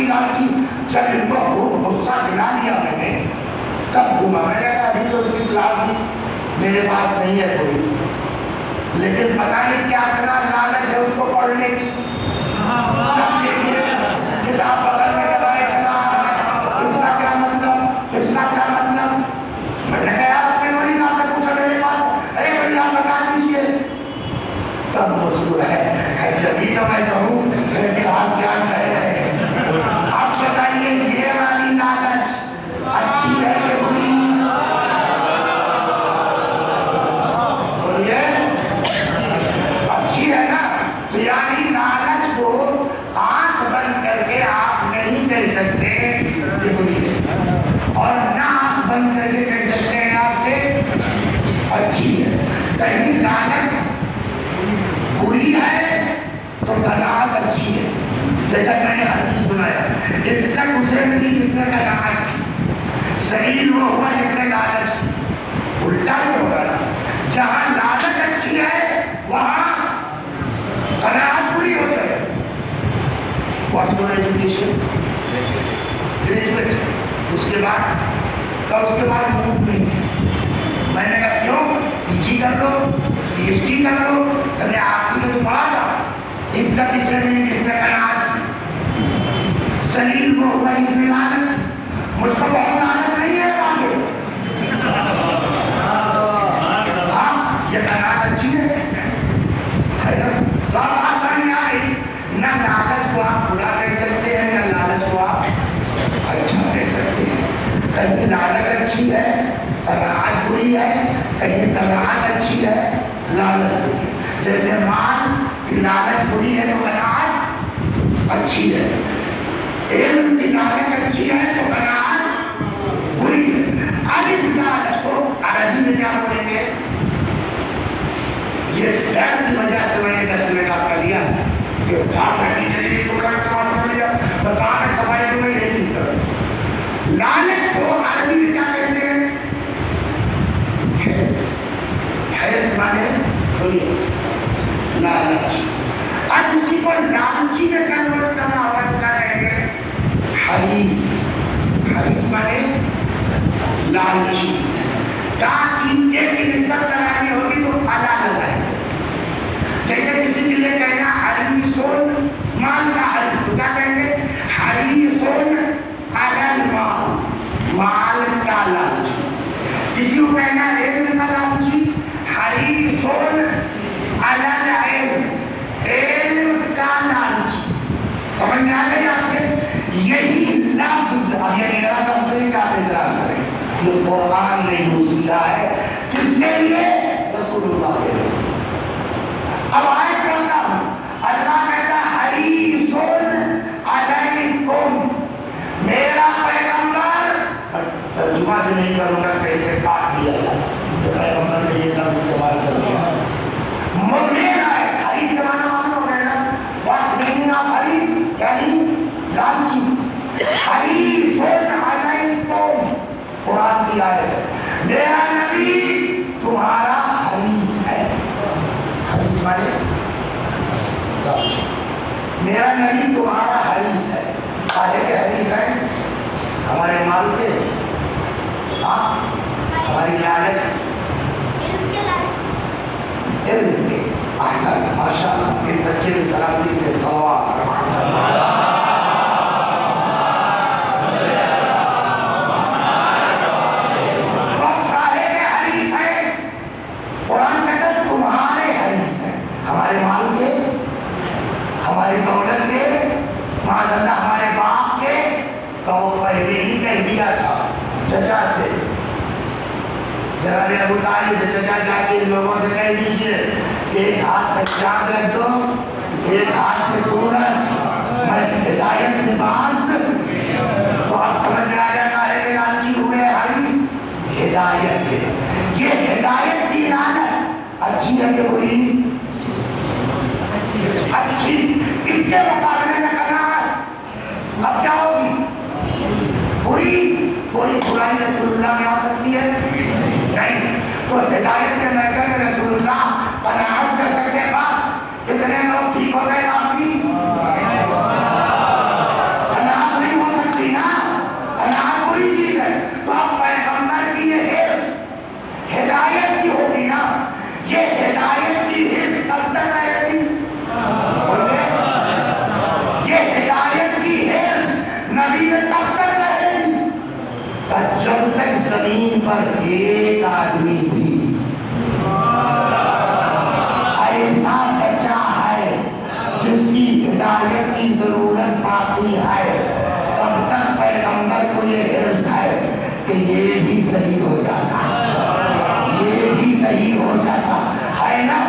لالچی لالچی. جب ان کو خوب غصہ دلا لیا میں نے تب گھوما. میں نے کہا ابھی تو اس کی کلاس بھی میرے پاس نہیں ہے کوئی, لیکن پتہ نہیں کیا اتنا لالچ ہے اس کو پڑھنے کی. جب دیکھیے کتاب بغل میں لگائے چلا آ رہا ہے, اس کا کیا مطلب, اس کا کیا مطلب. میں نے کہا اپنے مولوی صاحب سے پوچھا میرے پاس, ارے بھائی آپ بتا دیجیے. تب مسکرائے, جبھی تو میں کہوں کہ آپ کیا کہہ رہے ہیں. آپ بتائیے یہ والی لالچ اچھی ہے کہ بری؟ بولیے اچھی ہے نا. تو یعنی لالچ کو آنکھ بند کر کے آپ نہیں کہہ سکتے کہ بری ہے, اور نہ آنکھ بند کر کے کہہ سکتے ہیں آپ کے اچھی ہے. کہیں لالچ بری ہے تو قناعت اچھی ہے. جیسا میں نے حدیث سنایا, عزت اسے ملی جس نے قناعت کی, ذلیل وہ ہوا جس نے لالچ کی. الٹا بھی ہوگا نا, جہاں لالچ اچھی ہے وہاں قناعت بری ہو جائے. What's your education? گریجویٹ. اس کے بعد موڈ نہیں ہے. میں نے کہا کیوں, پی جی کر لو, پی ایچ ڈی کر لو. میں نے آپ کی تو پڑھا تھا عزت اس نے ملی جس نے قناعت کی, ذلیل وہ ہوا جس نے لالچ کی. مجھ کو بہت لالچ نہیں ہے آگے. ہاں یہ قناعت اچھی ہے تو آپ آسانی آ رہی. نہ لالچ کو آپ برا کہہ سکتے ہیں, نہ لالچ کو آپ اچھا کہہ سکتے ہیں. کہیں لالچ اچھی ہے قناعت بری ہے, کہیں قناعت اچھی ہے لالچ بری ہے. جیسے مان کی لالچ بری ہے تو قناعت اچھی ہے, علم کی لالچ اچھی ہے تو قناعت بری ہے. اب اس لالچ کو عربی میں کیا بولیں گے؟ یہ ڈر کی وجہ سے میں نے 10 منٹ آپ کا لیا کہ آپ نے ٹوٹا استعمال کر لیا تو کہاں تک صفائی کو میں یہ ٹھیک کروں. لالچ کو عربی میں کیا کہتے ہیں؟ حرص. حرص مانے بولیے لالچ. اب اسی کو لالچی میں کنورٹ کرنا ہوگا تو کیا کہیں گے؟ حریص. حریص مانے لالچی. تاکہ ایک کی نسبت لگانی ہوگی تو اعلیٰ لگائیں گے. جیسے کسی کے لیے کہنا حریصون مال کا حریص, تو کیا کہیں گے؟ حریصون علی المال, مال کا لالچی. کسی کو کہنا علم کا لالچی, حریصون علی العلم, علم کا لالچی. سمجھ میں آ گئی آپ کے؟ یہی لفظ, اب یہ میرا لفظ نہیں کہ آپ اعتراض کریں, یہ قرآن نے یوز کیا ہے. کس کے لیے؟ رسول اللہ کے لیے. اب آیت پڑھتا ہوں, اللہ کہتا حریصون علیکم, میرا پیغمبر. ترجمہ بھی نہیں کروں گا, کہیں سے کاٹ لیا جائے تو پیغمبر نے یہ لفظ استعمال کر لیا. میرا ہے, حریص کا معنی معلوم ہو گیا نا. واٹس میننگ آف حریص؟ یعنی لالچی. حریصون علیکم قرآن کی آیت ہے. میرا نبی تمہارا حریص ہے. حریص مانے لالچی. میرا نبی تمہارا حریص ہے. کاہے کے حریص ہے؟ ہمارے مال کے, ہماری لالچ, علم کے. احسن, ماشاء اللہ. میرے بچے کی سلامتی کے لیے صلوات. قرآن کہتا ہے تمہارے حریص ہیں, ہمارے مال کے, ہماری دولت کے, معاذ اللہ ہمارے باپ کے. تو پہلے ہی کہہ دیا تھا چچا سے, جناب ابو طالب سے, چچا جا کے ان لوگوں سے کہہ دیجئے کہ ایک ہاتھ پہ چاند رکھ دو, ایک ہاتھ پہ سورج, میں ہدایت سے باز. تو آپ سمجھ میں آ جاتا ہے کہ لالچی ہوئے حریص ہدایت کے. یہ ہدایت کی لعنت اچھی ہے کہ بری؟ اچھی. اس کے مقابلے میں قناعت اب کیا ہوگی؟ بری. کوئی برائی رسول اللہ میں آ سکتی ہے؟ نہیں. تو ہدایت کے محکمے میں رسول اللہ قناعت کر سکتے ہیں. بس کتنے لوگ ٹھیک ہو گئے کافی. قناعت جب تک زمین پر ایک آدمی بھی ایسا بچہ ہے جس کی ہدایت کی ضرورت باقی ہے، تب تک پیغمبر کو یہ حرص ہے کہ یہ بھی صحیح ہو جاتا، یہ بھی صحیح ہو جاتا ہے نا۔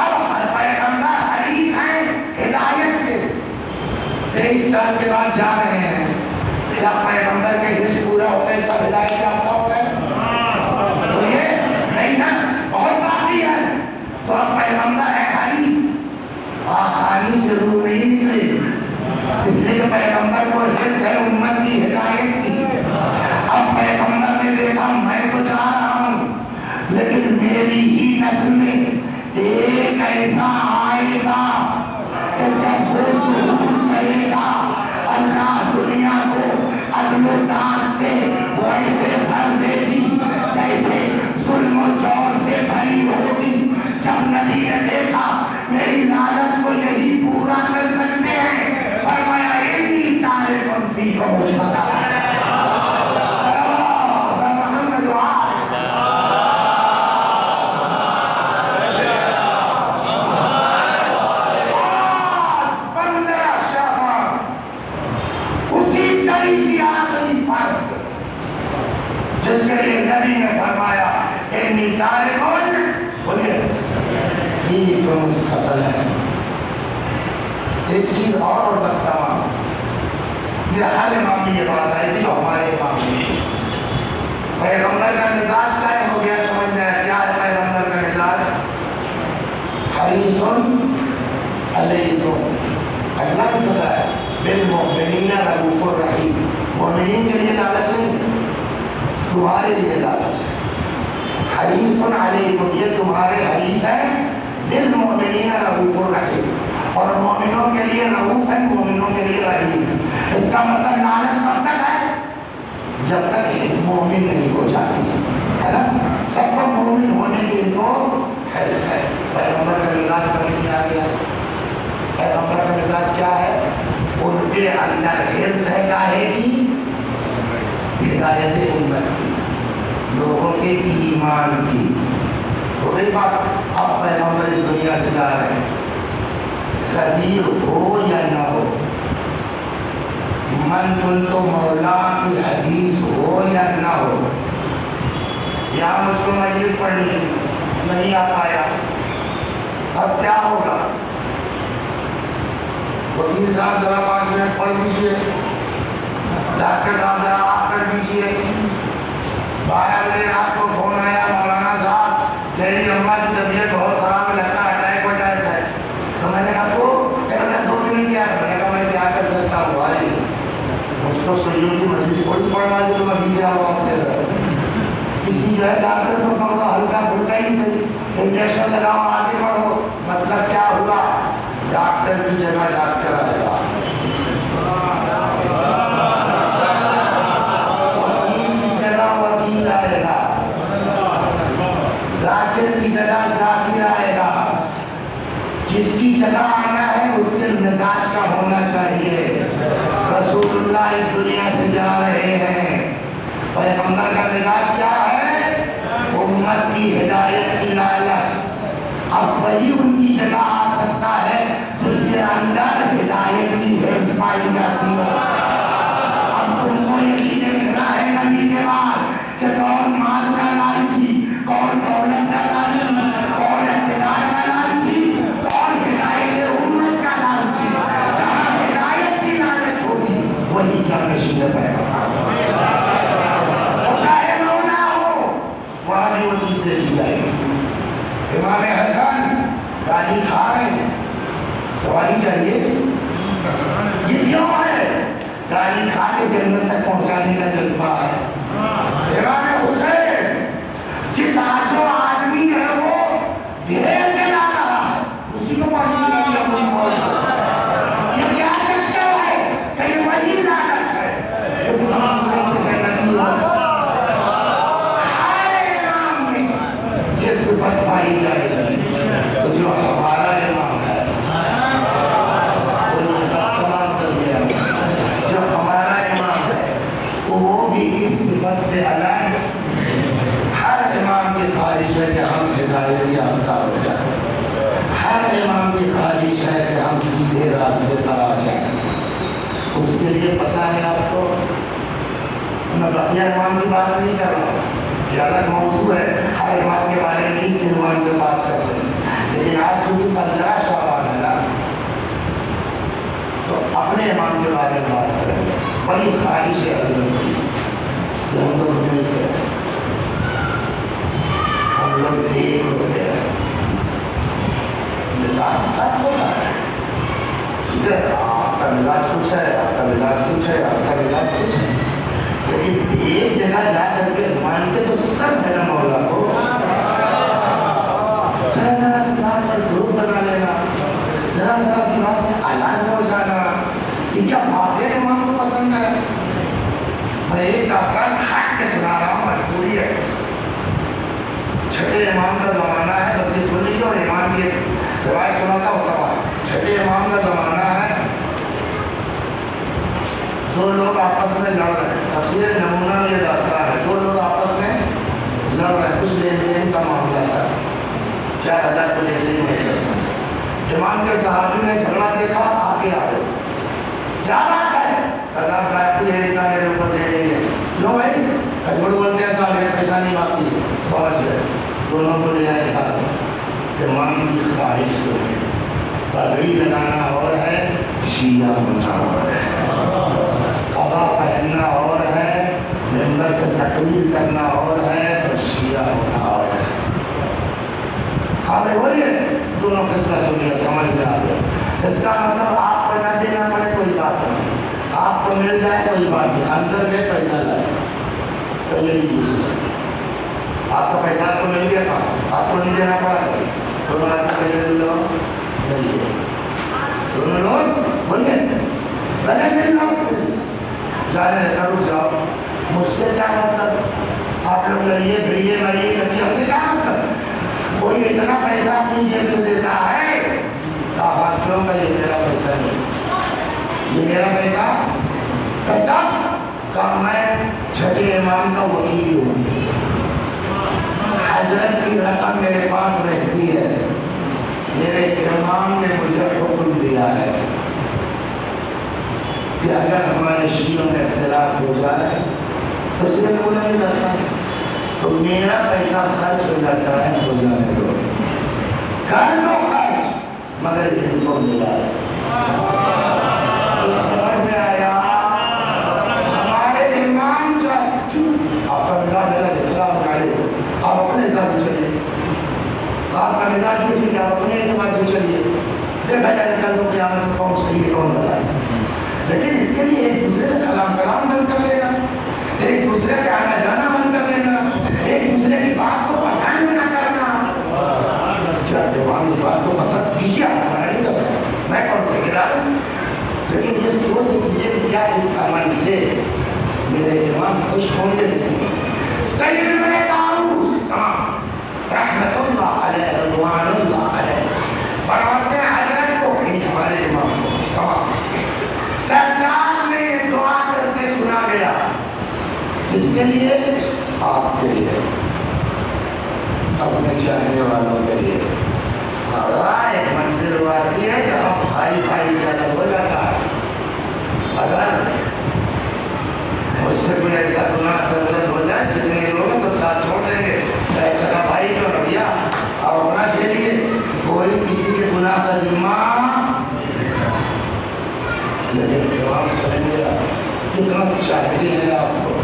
اب پیغمبر حریص ہیں ہدایت کے، 23 سال کے بعد جا رہے ہیں، کیا پیغمبر کے حرص پورا ہو گئے، سب ہدایت یافتہ ہو گئے؟ تو یہ نہیں نا، بہت باقی ہے۔ تو اب پیغمبر ہے حریص، آسانی سے روح نہیں نکلے گی، اس لیے کہ پیغمبر کو حرص ہے امت کی ہدایت کی۔ اب پیغمبر نے دیکھا میں تو جا رہا ہوں، لیکن میری ہی نسل میں ایک ایسا آئے گا کہ جب وہ ظہور کرے گا، اللہ دنیا کو عدل و داد سے ویسے بھر دے گی جیسے ظلم و جور سے بھری ہوگی۔ جب نبی نے دیکھا میری لالچ کو یہی پورا کر سکتے ہیں، فرمایا انی تارک فیکم الصلاۃ، جس کے لیے نبی نے فرمایا انی تارک فیکم الثقلین۔ ایک چیز اور بس تمام، یہ ہر امام میں یہ بات آئی تھی جو ہمارے امام میں، پیغمبر کا مزاج طے ہو گیا، سمجھ میں کیا ہے پیغمبر کا مزاج؟ حریص علیکم، اللہ نے بتایا بالمؤمنین رؤوف الرحیم، مومنین کے لیے لالچ نہیں، تمہارے لیے لالچ ہے۔ حریص علیکم، یہ تمہارے حریص ہے، بالمؤمنین رؤوف الرحیم، اور مومنوں کے لیے رؤوف ہے، مومنوں کے لیے رحیم ہے۔ اس کا مطلب لالچ کب تک ہے؟ جب تک ایک مومن نہیں ہو جاتی ہے نا، سب کو مومن ہونے کے لیے حرص ہے۔ پیغمبر کا مزاج سمجھ میں آ گیا؟ پیغمبر کا مزاج کیا ہے؟ ان کے اندر حرص ہے کاہے کی؟ ہدایت امت کی، لوگوں کے ایمان کی۔ ہو گئی بات؟ اب پیغمبر اس دنیا سے جا رہے ہیں، قدیر ہو یا نہ ہو، من کنت مولا کی حدیث ہو یا نہ ہو، یا مجھ کو مجلس پڑھنی تھی نہیں آ پایا، اب کیا ہوگا؟ وکیل صاحب ذرا 5 منٹ پڑھ دیجیے، ڈاکٹر صاحب ذرا آپ کر دیجیے۔ 12 بجے رات کو فون آیا، مولانا صاحب میری اماں کی طبیعت بہت خراب ہے، لگتا ہے اٹیک ہے۔ تو میں نے کہا تو 2 منٹ کیا؟ میں نے کہا میں کیا کر سکتا ہوں بھائی، مجھ کو سنیوں کی مجلس تھوڑی پڑھنا ہے تو میں ابھی سے آواز دے رہا ہوں۔ کسی جو ہے ڈاکٹر کو پکڑو، ہلکا پھلکا ہی صحیح، انجیکشن لگاؤ، آگے بڑھو۔ مطلب کیا ہوا؟ ڈاکٹر کی جگہ ڈاکٹر آئے گا، وکیل کی جگہ وکیل آئے گا، ذاکر کی جگہ ذاکر آئے گا۔ جس کی جگہ آنا ہے اس کے مزاج کا ہونا چاہیے۔ رسول اللہ اس دنیا سے جا رہے ہیں، پیغمبر کا مزاج کیا ہے؟ امت کی ہدایت کی لالچ۔ اب وہی ان کی جگہ آ سکتا ہے جس کے اندر ہدایت کی حرص پائی جاتی ہے۔ اب تم کو یہی دیکھنا ہے نبی کے بعد کہ کون مال کا لالچی، کون دولت کا لالچی، کون اقتدار کا لالچی، کون ہدایت امت کا لالچی۔ جہاں ہدایت کی لالچ ہوگی وہی جانشین پیغمبر، چاہے مولا ہو، وہاں بھی وہ چیز دیکھی جائے گی۔ امام حسن گالی کھا رہے ہیں، سواری چاہیے یہ کیوں ہے؟ گالی کھا کے جنت تک پہنچانے کا جذبہ ہے۔ امام حسین جس آجو آدمی ہے وہ گھیر کے لا رہا ہے، اسی کو پانی ملا دیا کوئی فوج کو۔ یہ کیا سکتا ہے کہ یہ وہی لالچ ہے کہ کسی صورت سے جنتی ہو۔ ہر امام میں یہ صفت پائی جائے گی۔ تو جو ہمارا امام ہے وہ یہ استعمال کر دیا، جو ہمارا امام ہے وہ بھی اس صفت سے ہر امام کی خواہش ہے کہ ہم سیدھے راستے پر آ جائیں. اس کے لیے پتہ ہے آپ کو، میں بقیہ امام کی بات نہیں کر رہا ہوں، یہ الگ موضوع ہے، ہر امام کے بارے میں اس عنوان سے بات کر رہے ہیں. لیکن آج چونکہ 15 شعبان ہے نا، تو اپنے امام کے بارے میں بات کریں گے. بڑی خواہش ہے حضرت کی کہ ہم لوگ ملتے ہیں، ہم لوگ ایک ہوتے ہیں. مزاج فرق ہوتا ہے، ٹھیک ہے، آپ کا مزاج کچھ ہے، آپ کا مزاج کچھ ہے، آپ کا مزاج کچھ ہے، لیکن ایک جگہ جا کر کے مانتے تو سب ہے نا مولا کو. ذرا ذرا سی بات پر گروپ بنا لینا، ذرا ذرا سی بات میں الگ ہو جانا کہ کیا واقعی امام کو پسند ہے. میں ایک داستان ہٹ کے سنا رہا ہوں، مجبوری ہے. چھٹے امام کا زمانہ ہے، بس یہ سن لیجیے، اور امام کی روایت سناتا ہوتا ہوا. چھٹے امام کا زمانہ ہے، دو لوگ آپس میں لڑ رہے ہیں. تفسیر نمونہ میں یہ داستان ہے، دو لوگ آپس میں لڑ رہے ہیں، کچھ لین دین کا معاملہ تھا، 4000 کو جیسے ہی نہیں کرتا. امام کے صحابی نے جھگڑا دیکھا، آگے آ گئے. کیا بات ہے؟ قذاب باقی ہے، اتنا میرے اوپر دے دیں گے. جو بھائی جھوٹ بولتے ہیں صاحب، ایک پیسہ نہیں باقی ہے. سمجھ گئے، دونوں کو لے آئے تھا. امام کی خواہش سنی، پگڑی لگانا اور ہے، شیعہ ہونا اور ہے، قبا پہننا اور ہے، ممبر سے تقریر کرنا اور ہے، اور شیعہ ہونا اور ہے. کہا بولیے، دونوں قصہ سنیے، سمجھ میں آ گیا. اس کا مطلب آپ کو نہ دینا پڑے کوئی بات نہیں، آپ کو مل جائے کوئی بات نہیں، اندر میں پیسہ لائے تو یہ نہیں پوچھے. آپ کا پیسہ آپ کو مل گیا، کہاں آپ کو نہیں دینا پڑا. دونوں آپ مل لو، مل گیا. دونوں لوگ بولیے گلے مل لو، جانے لگا. رک جاؤ، مجھ سے کیا مطلب؟ آپ لوگ لڑیے بھڑیے مریے کریے، ہم سے کیا مطلب؟ کوئی اتنا پیسہ اپنی جیب سے دیتا ہے، کہا کیوں کہ یہ میرا پیسہ نہیں، یہ میرا پیسہ. تب تک کہ میں چھٹے امام کا وکیل ہوں، حضرت کی رقم میرے پاس رہتی ہے، میرے امام نے مجھے حکم دیا ہے کہ اگر ہمارے شیعوں میں اختلاف ہو جائے تو صرف انہیں نہیں دستا، تو میرا پیسہ خرچ ہو جاتا ہے، ہو جانے دو، کر دو خرچ، مگر ان کو ملا. تو سمجھ میں آیا ہمارے امام چاہتے. آپ کا مزاج الگ، السلام علیکم، آپ اپنے حساب سے چلیے، آپ کا مزاج بھی ٹھیک ہے، آپ اپنے اعتبار سے چلیے. دیکھا جائے کل تو قیامت میں کون صحیح ہے کون غلط ہے. لیکن اس کے لیے ایک دوسرے سے سلام کلام بند کر لینا، ایک دوسرے سے آنا جانا بند کر لینا، ایک دوسرے کی بات کو پسند نہ کرنا. کیا امام اس بات کو پسند کیجیے، آپ ہمارا نہیں کرتا، میں کون ٹھیکیدار ہوں. لیکن یہ سوچ کیجیے کہ کیا اس عمل سے میرے امام خوش ہوں گے نہیں. سید ابن طاووس تمام رحمت اللہ علیہ رضوان اللہ علیہ فرماتے ہیں حضرت کو، ہمارے امام کو تمام سرکار نے یہ دعا کرتے سنا گیا، جس کے لیے آپ کے لیے، اپنے چاہنے والوں کے لیے. ایک منزل آتی ہے جہاں بھائی بھائی سے الگ ہو جاتا ہے. اگر مجھ سے کوئی ایسا گناہ سرزد ہو جائے، جتنے لوگ سب ساتھ چھوڑ دیں گے، چاہے سگا بھائی کیوں نہ بھیا، آپ اپنا جھیلیے، کوئی کسی کے گناہ کا ذمہ. لیکن امام سمجھ گیا کتنا چاہتے ہیں آپ کو.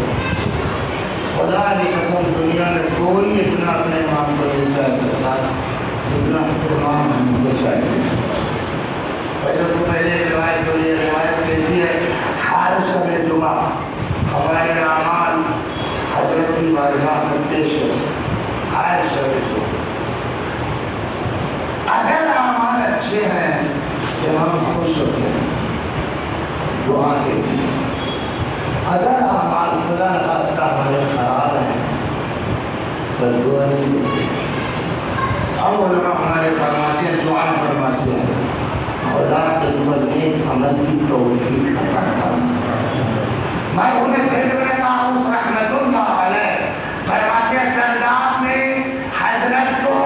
خدا کی قسم دنیا میں کوئی اتنا اپنے امام کو نہیں چاہ سکتا جتنا امام ہم کو چاہتے ہیں. پہلے سے پہلے ایک روایت سنیے، روایت کہتی ہے ہر شب جمعہ ہمارے اعمال حضرت کی بارگاہ میں پیش ہوتے، ہر شب جمعہ. اگر اعمال اچھے ہیں امام خوش ہوتے ہیں، دعا دیتے ہیں. اگر اعمال خدا نخواستہ ہمارے خراب ہیں تو دعا نہیں دیتے. اب علماء ہمارے فرماتے ہیں، دعا فرماتے ہیں خدا کے اوپر ایک عمل کی توفیق عطا کرنا. مرحوم سید ابن طاووس رحمت اللہ علیہ فرماتے ہیں سردار نے حضرت کو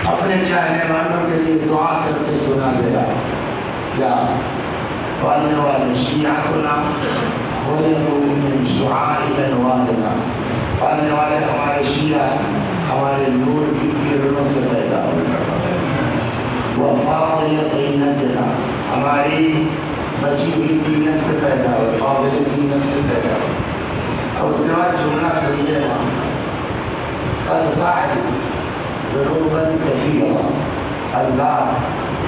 اپنے چاہنے والوں کے کے لیے دعا کر کے سنا گیا کیا پڑھنے والے شیعتنا خلقوا من شعاع انوارنا، پڑھنے والے ہمارے شیعہ ہمارے نور کی کرنوں سے پیدا ہوئے، وفاضل طینتنا ہماری بچی ہوئی طینت سے پیدا ہوئے، فاضل طینت سے پیدا ہوئے۔ اور اس کے بعد جملہ سنیے قد فعلوا ذنوبا کثیرا، اللہ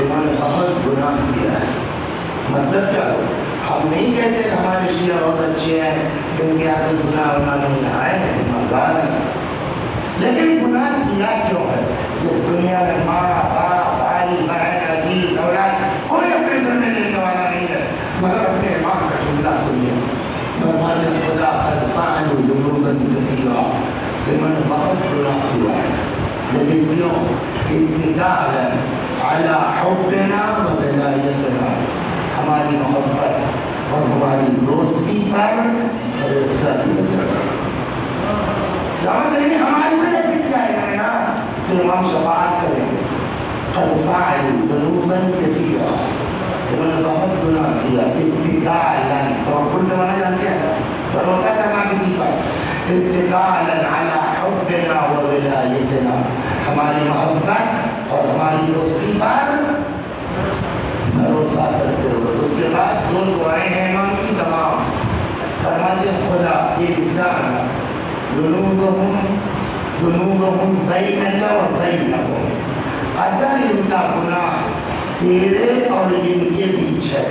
انہوں نے بہت گناہ کیا ہے۔ مطلب کیا ہو، ہم نہیں کہتے کہ ہمارے شیعہ بہت اچھے ہیں، ان کے آگے گناہ ہونا نہیں آئے ہیں، گناہگار ہیں، لیکن گناہ کیا کیوں ہے؟ کہ دنیا میں ماں باپ بھائی بہن عزیز اولاد کوئی اپنے سر میں لینے والا نہیں ہے، مگر اپنے امام کا جملہ سنیے، فرماتے ہیں خدا قد فعلوا ذنوبا کثیرا، انہوں نے بہت گناہ کیا ہے، لیکن کیوں؟ اتکالا علی حبنا و ولایتنا، ہماری محبت اور ہماری دوستی پر بھروسہ کی وجہ سے، ہماری وجہ سے کیا ہے نا، تو امام شفاعت کریں گے قد فعلوا ذنوبا کثیرا، انہوں نے بہت گناہ کیا، اتکالا، توکل کا معنی جانتے ہیں، بھروسہ کرنا کسی پر، اتکالا علی حبنا و ولایتنا، ہماری محبت اور ہماری دوستی پر بھروسہ کرتے ہوئے۔ اس کے بعد دو دعائیں ہیں امام کی تمام، فرماتے خدا ابتعد ذنوبہم بینک و بینہم، اگر ان کا گناہ تیرے اور ان کے بیچ ہے،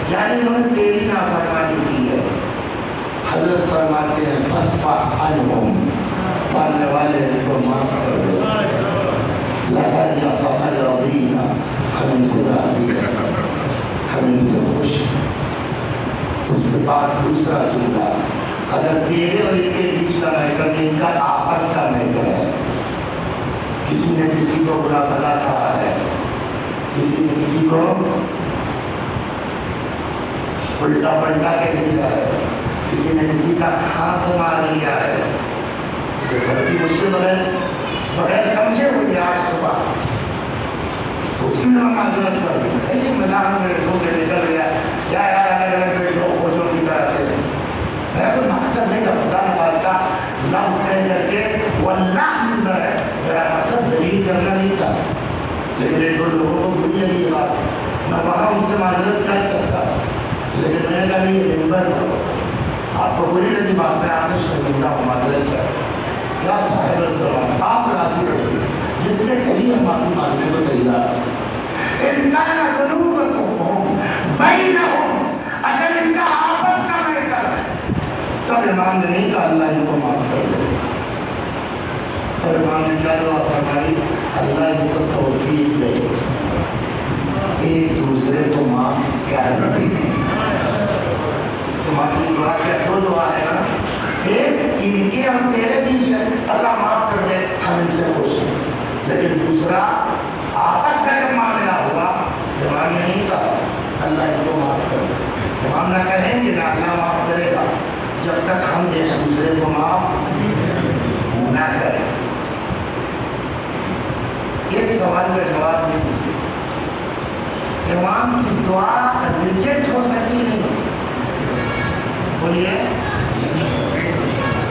یعنی انہوں نے تیری نافرمانی کی ہے، حضرت فرماتے ہیں فاصفح عنہم، پالنے والے ان کو معاف کر دو، لقد یا فقد رضینا، ہم ان سے راضی ہیں، ہم ان سے خوش ہیں۔ اس کے بعد دوسرا جملہ، اگر تیرے اور ان کے بیچ کا میٹر نہیں، ان کا آپس کا میٹر ہے، کسی نے کسی کو برا بھلا کہا ہے، کسی نے کسی کو الٹا پلٹا کہہ دیا ہے، کسی نے کسی کا ہاتھ مار لیا ہے، جو غلطی مجھ سے بغیر سمجھے ہوئی آج صبح، اس کی میں معذرت کر دوں، ایسے مزاح میرے دو سے نکل گیا، کیا یار الگ الگ بیٹھ لوگ خوشوں کی طرح سے، میرا کوئی مقصد نہیں تھا، خدا نوازتا لفظ کہہ کر کے واللہ ممبر ہے، میرا مقصد ذلیل کرنا نہیں تھا، لیکن ایک دو لوگوں کو بری لگی یہ بات، میں وہاں ان سے معذرت کر سکتا، لیکن میں نے کہا نہیں یہ ممبر کرو، آپ کو بری لگی بات، میں آپ سے شرمندہ ہوں، معذرت چاہتا ہوں، کیا صاحب الزمان آپ راضی رہیے، جس سے کہیں ہم معافی مانگنے کو تیار ہیں۔ ان کان ذنوبکم بینہم، اگر ان کا آپس کا میٹر ہے، تب امام نے نہیں کہا اللہ ان کو معاف کر دے، تب امام نے کیا دعا فرمائی، اللہ ان کو توفیق دے، ایک دوسرے کو معاف کر دے۔ تمہاری دعا کیا؟ دو دعا ہے نا، ایک ان کے اور تیرے بیچ ہے، اللہ معاف کر دے، ہم ان سے خوش ہیں، لیکن دوسرا آپس کا جب معاملہ ہوا، امام نے نہیں کہا اللہ ان کو معاف کر دے، امام نہ کہیں گے نہ اللہ معاف کرے گا جب تک ہم ایک دوسرے کو معاف نہ کریں۔ ایک سوال کا جواب یہ دیجیے، امام کی دعا ریجیکٹ ہو سکتی نہیں ہو سکتی؟ بولیے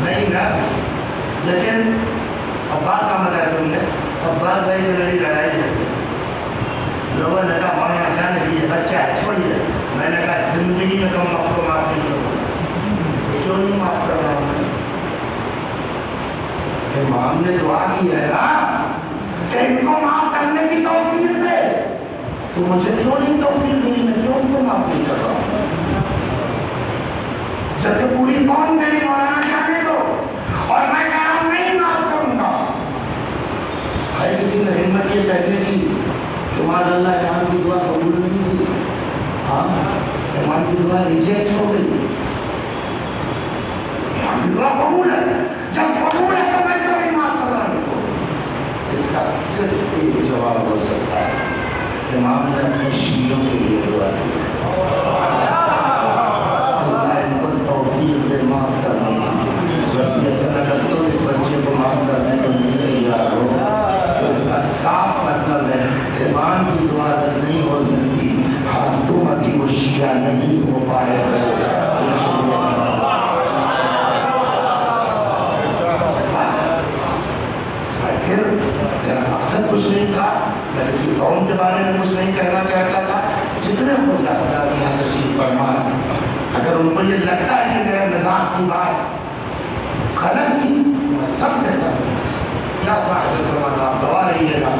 نہیں نا، لیکن عباس کا مطلب ہے تم نے، عباس بھائی سے میری لڑائی ہے، لوگوں نے کہا مولانا جانے دیجیے بچہ ہے چھوڑیے، میں نے کہا زندگی میں کم وقت کو معاف نہیں کروں، کیوں نہیں معاف کر رہا ہوں؟ امام نے دعا کی ہے نا کہ ان کو معاف کرنے کی توفیق دے، تو مجھے کیوں نہیں توفیق ملی، میں کیوں ان کو معاف نہیں کر رہا ہوں؟ جبکہ پوری قوم میری مولانا جانے دو اور میں کہہ رہا ہوں نہیں معاف کروں گا، ہے کسی نے ہمت یہ کہنے کی کہ معاذ اللہ امام کی دعا قبول نہیں ہوئی، ہاں امام کی دعا ریجیکٹ ہو گئی، امام کی دعا قبول ہے، جب قبول ہے تو میں کیوں نہیں معاف کر رہا ہوں؟ اس کا صرف ایک جواب ہو سکتا ہے، امام نے اپنے شیعوں کے لیے دعا کی، اللہ ان کو توفیق دے معاف کرنے کی، بس یہ سب اگر تم اس بچے کو معاف کرنے کو نہیں تیار ہو تو اس کا صاف مطلب ہے امام یا نہیں ہو پائے ہو، اس کے لیے بس۔ پھر میرا مقصد کچھ نہیں تھا، میں کسی قوم کے بارے میں کچھ نہیں کہنا چاہتا تھا۔ جتنے خود حضرات یہاں تشریف فرما، اگر ان کو یہ لگتا ہے کہ میرے نظام کی بات غلط تھی تو میں سب کے ساتھ، کیا صاحب زمان آپ گواہ رہیے گا،